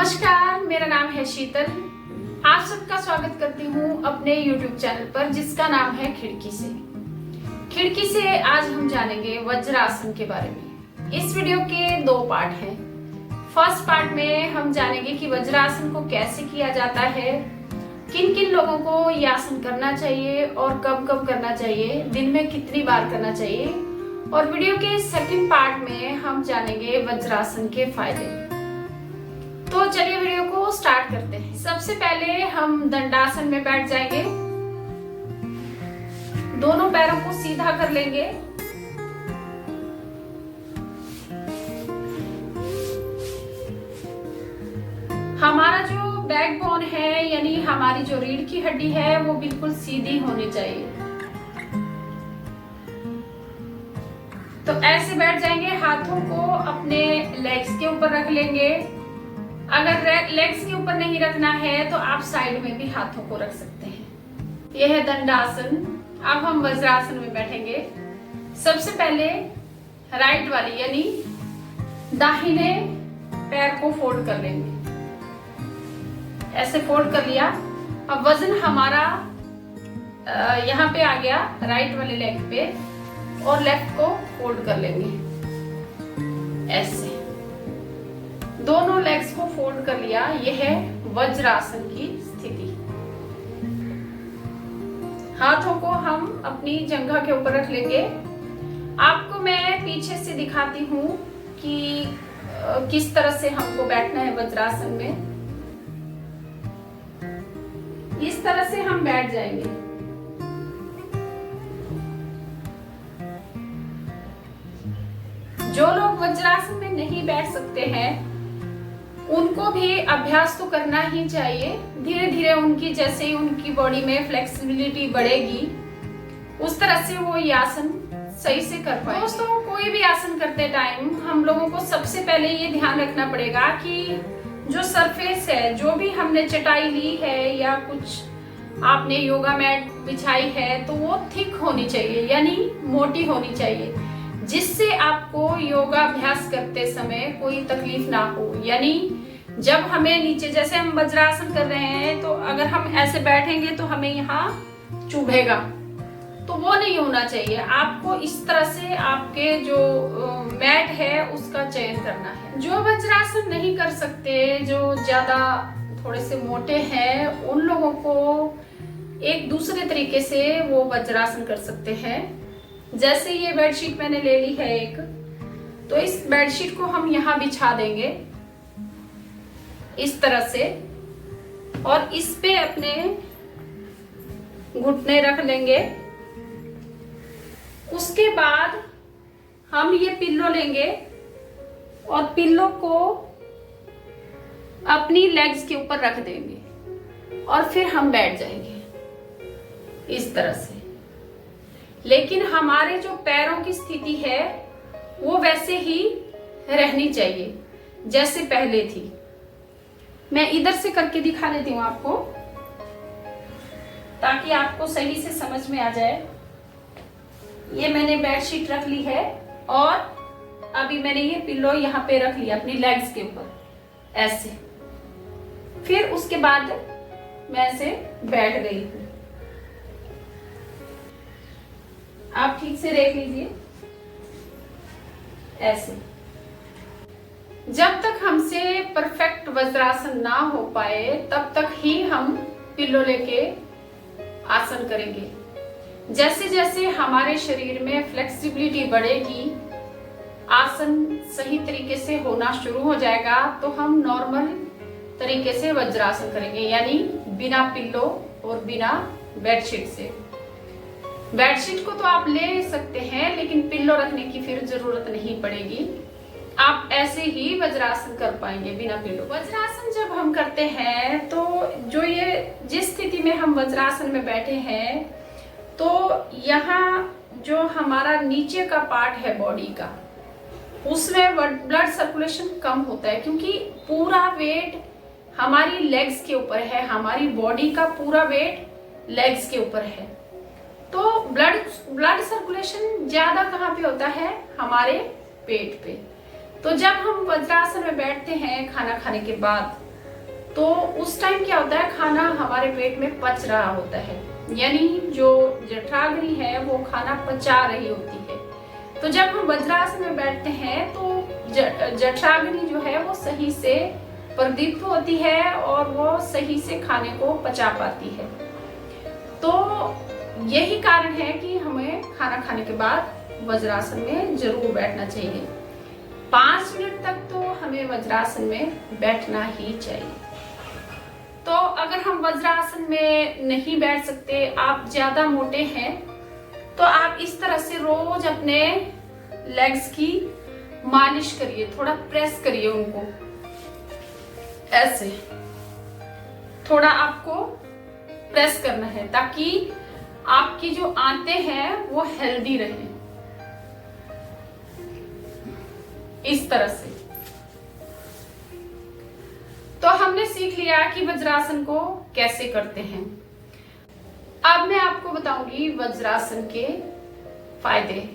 नमस्कार, मेरा नाम है शीतल। आप सबका स्वागत करती हूँ अपने YouTube चैनल पर जिसका नाम है खिड़की से। खिड़की से आज हम जानेंगे वज्रासन के बारे में। इस वीडियो के दो पार्ट हैं। फर्स्ट पार्ट में हम जानेंगे कि वज्रासन को कैसे किया जाता है, किन किन लोगों को ये आसन करना चाहिए और कब कब करना चाहिए, दिन में कितनी बार करना चाहिए। और वीडियो के सेकंड पार्ट में हम जानेंगे वज्रासन के फायदे। तो चलिए वीडियो को स्टार्ट करते हैं। सबसे पहले हम दंडासन में बैठ जाएंगे। दोनों पैरों को सीधा कर लेंगे। हमारा जो बैकबोन है यानी हमारी जो रीढ़ की हड्डी है वो बिल्कुल सीधी होनी चाहिए। तो ऐसे बैठ जाएंगे, हाथों को अपने लेग्स के ऊपर रख लेंगे। अगर लेग्स के ऊपर नहीं रखना है तो आप साइड में भी हाथों को रख सकते हैं। यह है दंडासन। अब हम वज्रासन में बैठेंगे। सबसे पहले राइट वाली यानी दाहिने पैर को फोल्ड कर लेंगे। ऐसे फोल्ड कर लिया। अब वजन हमारा यहाँ पे आ गया राइट वाले लेग पे और लेफ्ट को फोल्ड कर लेंगे। ऐसे दोनों लेग्स को फोल्ड कर लिया। यह है वज्रासन की स्थिति। हाथों को हम अपनी जंघा के ऊपर रख लेंगे। आपको मैं पीछे से दिखाती हूँ कि किस तरह से हमको बैठना है वज्रासन में। इस तरह से हम बैठ जाएंगे। जो लोग वज्रासन में नहीं बैठ सकते हैं उनको भी अभ्यास तो करना ही चाहिए। धीरे धीरे उनकी जैसे ही उनकी बॉडी में फ्लेक्सिबिलिटी बढ़ेगी उस तरह से वो ये आसन सही से कर पाएंगे। दोस्तों, कोई भी आसन करते टाइम हम लोगों को सबसे पहले ये ध्यान रखना पड़ेगा कि जो सरफेस है, जो भी हमने चटाई ली है या कुछ आपने योगा मैट बिछाई है तो वो थिक होनी चाहिए यानी मोटी होनी चाहिए, जिससे आपको योगा अभ्यास करते समय कोई तकलीफ ना हो। यानी जब हमें नीचे जैसे हम वज्रासन कर रहे हैं तो अगर हम ऐसे बैठेंगे तो हमें यहाँ चुभेगा, तो वो नहीं होना चाहिए। आपको इस तरह से आपके जो मैट है उसका चयन करना है। जो वज्रासन नहीं कर सकते, जो ज्यादा थोड़े से मोटे हैं, उन लोगों को एक दूसरे तरीके से वो वज्रासन कर सकते हैं। जैसे ये बेडशीट मैंने ले ली है एक, तो इस बेडशीट को हम यहाँ बिछा देंगे इस तरह से और इस पे अपने घुटने रख लेंगे। उसके बाद हम ये पिल्लो लेंगे और पिल्लो को अपनी लेग्स के ऊपर रख देंगे और फिर हम बैठ जाएंगे इस तरह से। लेकिन हमारे जो पैरों की स्थिति है वो वैसे ही रहनी चाहिए जैसे पहले थी। मैं इधर से करके दिखा देती हूँ आपको ताकि आपको सही से समझ में आ जाए। ये मैंने बेडशीट रख ली है और अभी मैंने ये पिल्लो यहाँ पे रख लिया अपनी लेग्स के ऊपर ऐसे। फिर उसके बाद मैं ऐसे बैठ गई हूँ। आप ठीक से देख लीजिए ऐसे। जब तक हमसे परफेक्ट वज्रासन ना हो पाए तब तक ही हम पिल्लो लेके आसन करेंगे। जैसे जैसे हमारे शरीर में फ्लेक्सिबिलिटी बढ़ेगी, आसन सही तरीके से होना शुरू हो जाएगा तो हम नॉर्मल तरीके से वज्रासन करेंगे यानी बिना पिल्लो और बिना बेडशीट से। बेडशीट को तो आप ले सकते हैं लेकिन पिल्लो रखने की फिर जरूरत नहीं पड़ेगी। आप ऐसे ही वज्रासन कर पाएंगे बिना पिल्लो। वज्रासन जब हम करते हैं तो जो ये जिस स्थिति में हम वज्रासन में बैठे हैं तो यहाँ जो हमारा नीचे का पार्ट है बॉडी का उसमें ब्लड सर्कुलेशन कम होता है क्योंकि पूरा वेट हमारी लेग्स के ऊपर है। हमारी बॉडी का पूरा वेट लेग्स के ऊपर है तो ब्लड सर्कुलेशन ज्यादा कहाँ पे होता है? हमारे पेट पे। तो जब हम वज्रासन में बैठते हैं खाना खाने के बाद तो उस टाइम क्या होता है, खाना हमारे पेट में पच रहा होता है, यानी जो जठराग्नि है वो खाना पचा रही होती है। तो जब हम वज्रासन में बैठते हैं तो जठराग्नि जो है वो सही से प्रदीप्त होती है और वो सही से खाने को पचा पाती है। तो यही कारण है कि हमें खाना खाने के बाद वज्रासन में जरूर बैठना चाहिए। 5 मिनट तक तो हमें वज्रासन में बैठना ही चाहिए। तो अगर हम वज्रासन में नहीं बैठ सकते, आप ज्यादा मोटे हैं, तो आप इस तरह से रोज अपने लेग्स की मालिश करिए, थोड़ा प्रेस करिए उनको, ऐसे थोड़ा आपको प्रेस करना है ताकि आपकी जो आंतें हैं वो हेल्दी रहें, इस तरह से। तो हमने सीख लिया कि वज्रासन को कैसे करते हैं। अब मैं आपको बताऊंगी वज्रासन के फायदे,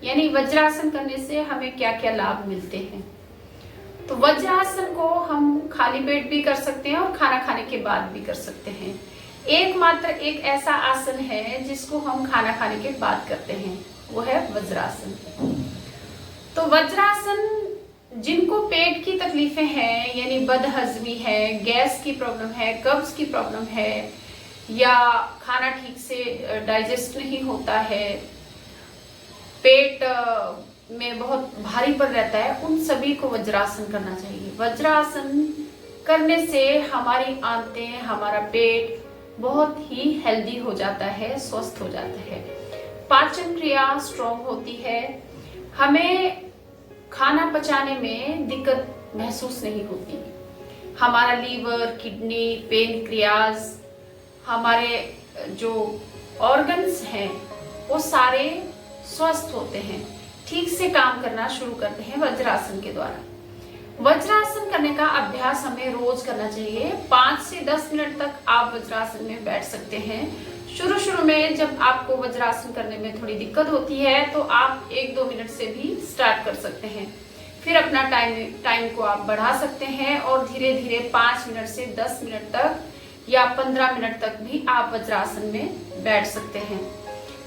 यानी वज्रासन करने से हमें क्या क्या लाभ मिलते हैं। तो वज्रासन को हम खाली पेट भी कर सकते हैं और खाना खाने के बाद भी कर सकते हैं। एकमात्र एक ऐसा आसन है जिसको हम खाना खाने के बाद करते हैं, वो है वज्रासन। तो वज्रासन जिनको पेट की तकलीफें हैं, यानी बदहजमी है, गैस की प्रॉब्लम है, कब्ज की प्रॉब्लम है, या खाना ठीक से डाइजेस्ट नहीं होता है, पेट में बहुत भारीपन रहता है, उन सभी को वज्रासन करना चाहिए। वज्रासन करने से हमारी आंतें, हमारा पेट बहुत ही हेल्दी हो जाता है, स्वस्थ हो जाता है, पाचन क्रिया स्ट्रॉन्ग होती है, हमें खाना पचाने में दिक्कत महसूस नहीं होती, हमारा लीवर, किडनी, पेनक्रियाज, हमारे जो ऑर्गन्स हैं वो सारे स्वस्थ होते हैं, ठीक से काम करना शुरू करते हैं वज्रासन के द्वारा। वज्रासन करने का अभ्यास हमें रोज करना चाहिए। 5 से 10 मिनट तक आप वज्रासन में बैठ सकते हैं। शुरू में जब आपको वज्रासन करने में थोड़ी दिक्कत होती है तो आप 1-2 मिनट से भी स्टार्ट कर सकते हैं, फिर अपना टाइम को आप बढ़ा सकते हैं और धीरे धीरे 5 मिनट से 10 मिनट तक या 15 मिनट तक भी आप वज्रासन में बैठ सकते हैं।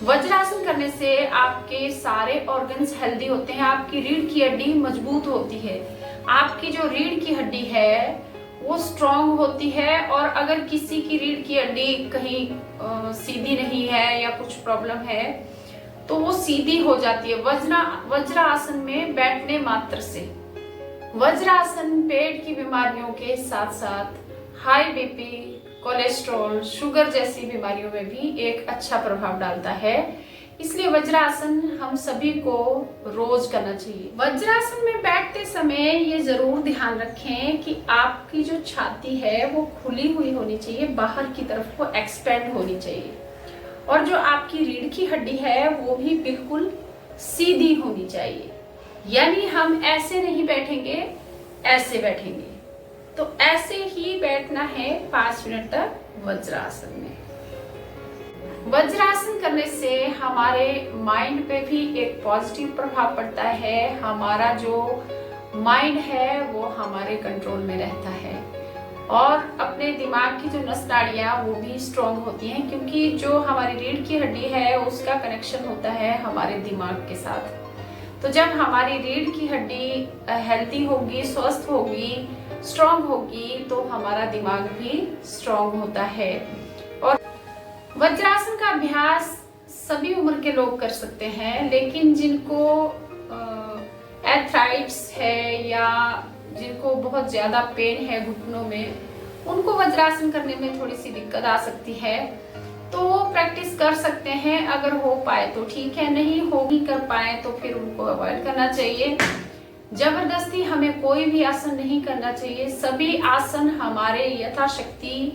वज्रासन करने से आपके सारे ऑर्गन्स हेल्दी होते हैं, आपकी रीढ़ की हड्डी मजबूत होती है, आपकी जो रीढ़ की हड्डी है वो स्ट्रॉन्ग होती है, और अगर किसी की रीढ़ की हड्डी कहीं सीधी नहीं है या कुछ प्रॉब्लम है तो वो सीधी हो जाती है वज्रासन में बैठने मात्र से। वज्रासन पेट की बीमारियों के साथ साथ हाई बीपी, कोलेस्ट्रॉल, शुगर जैसी बीमारियों में भी एक अच्छा प्रभाव डालता है, इसलिए वज्रासन हम सभी को रोज करना चाहिए। वज्रासन में बैठते समय ये जरूर ध्यान रखें कि आपकी जो छाती है वो खुली हुई होनी चाहिए, बाहर की तरफ वो एक्सपेंड होनी चाहिए, और जो आपकी रीढ़ की हड्डी है वो भी बिल्कुल सीधी होनी चाहिए, यानी हम ऐसे नहीं बैठेंगे, ऐसे बैठेंगे। तो ऐसे ही बैठना है 5 मिनट तक वज्रासन में। वज्रासन करने से हमारे माइंड पे भी एक पॉजिटिव प्रभाव पड़ता है, हमारा जो माइंड है वो हमारे कंट्रोल में रहता है, और अपने दिमाग की जो नस नाड़ियाँ वो भी स्ट्रॉन्ग होती हैं, क्योंकि जो हमारी रीढ़ की हड्डी है उसका कनेक्शन होता है हमारे दिमाग के साथ। तो जब हमारी रीढ़ की हड्डी हेल्दी होगी, स्वस्थ होगी, स्ट्रॉन्ग होगी, तो हमारा दिमाग भी स्ट्रॉन्ग होता है। और वज्रासन का अभ्यास सभी उम्र के लोग कर सकते हैं, लेकिन जिनको एथराइटिस है या जिनको बहुत ज्यादा पेन है घुटनों में, उनको वज्रासन करने में थोड़ी सी दिक्कत आ सकती है, तो वो प्रैक्टिस कर सकते हैं, अगर हो पाए तो ठीक है, नहीं कर पाए तो फिर उनको अवॉइड करना चाहिए। जबरदस्ती हमें कोई भी आसन नहीं करना चाहिए, सभी आसन हमारे यथाशक्ति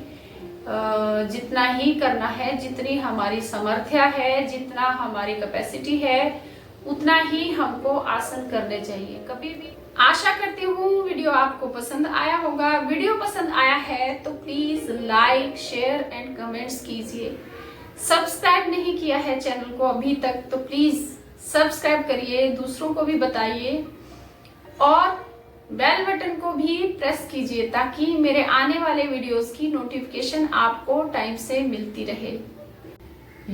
जितना ही करना है, जितनी हमारी सामर्थ्य है, जितना हमारी कैपेसिटी है, उतना ही हमको आसन करने चाहिए कभी भी। आशा करती हूँ वीडियो आपको पसंद आया होगा। वीडियो पसंद आया है तो please like, share and comments कीजिए। सब्सक्राइब नहीं किया है चैनल को अभी तक तो प्लीज सब्सक्राइब करिए, दूसरों को भी बताइए, और बेल बटन को भी प्रेस कीजिए ताकि मेरे आने वाले वीडियोस की नोटिफिकेशन आपको टाइम से मिलती रहे।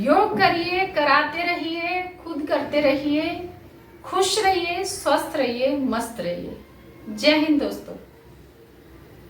योग करिए, कराते रहिए, खुद करते रहिए, खुश रहिए, स्वस्थ रहिए, मस्त रहिए। जय हिंद दोस्तों।